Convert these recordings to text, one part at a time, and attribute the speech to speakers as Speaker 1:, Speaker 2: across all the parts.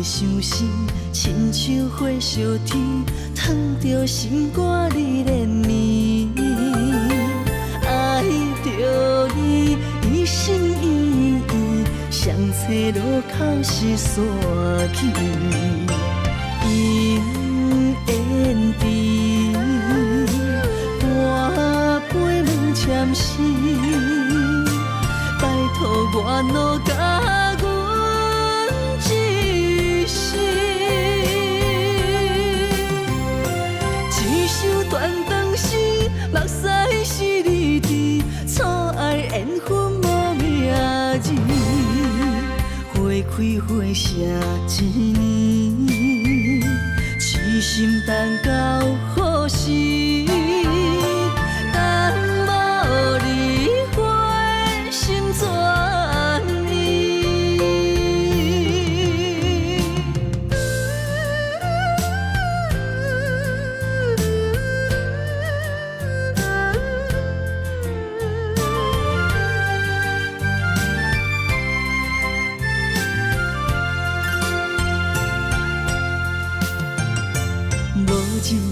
Speaker 1: 会伤心，亲像火烧天，烫着心肝你连绵。爱着你，一心一意，相找路口是山去。永远伫半杯问签诗，拜托我努甲阮一世。一首断肠诗，目屎是你滴，错爱缘分无名字。花开花谢一年，痴心等到何时？等无你，花心怎依？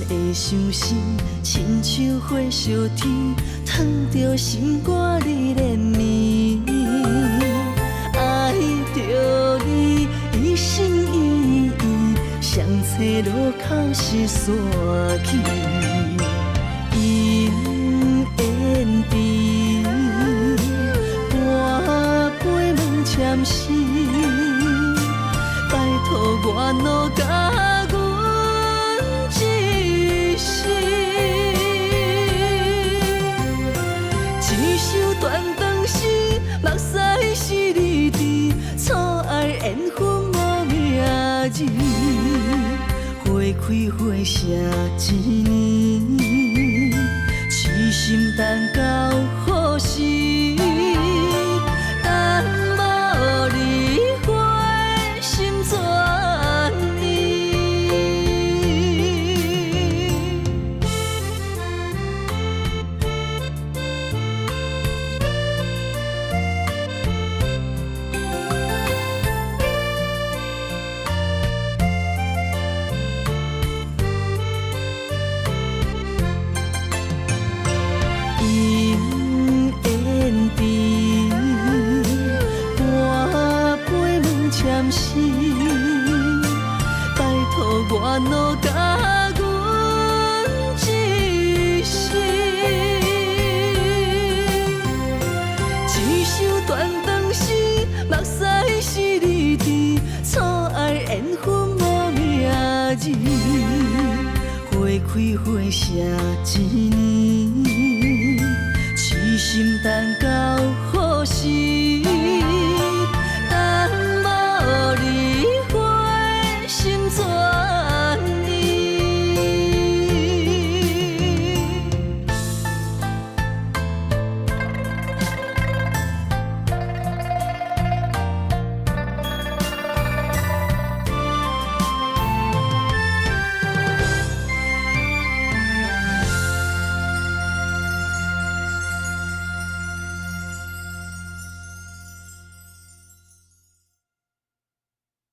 Speaker 1: 会伤心，亲像火烧天，烫着心肝你连绵。爱着你，一心一意，相找路口是山去。永远伫半杯问签诗，拜托我努甲一首断肠诗，目屎是你滴，错爱缘分无名字。花开花谢一年，痴心等到何时？等无你，花心怎依？永远伫半杯问签诗，拜托我努甲阮一世。一首断肠诗，目屎是你滴，错爱缘分无名字。花开花谢一年，痴心等到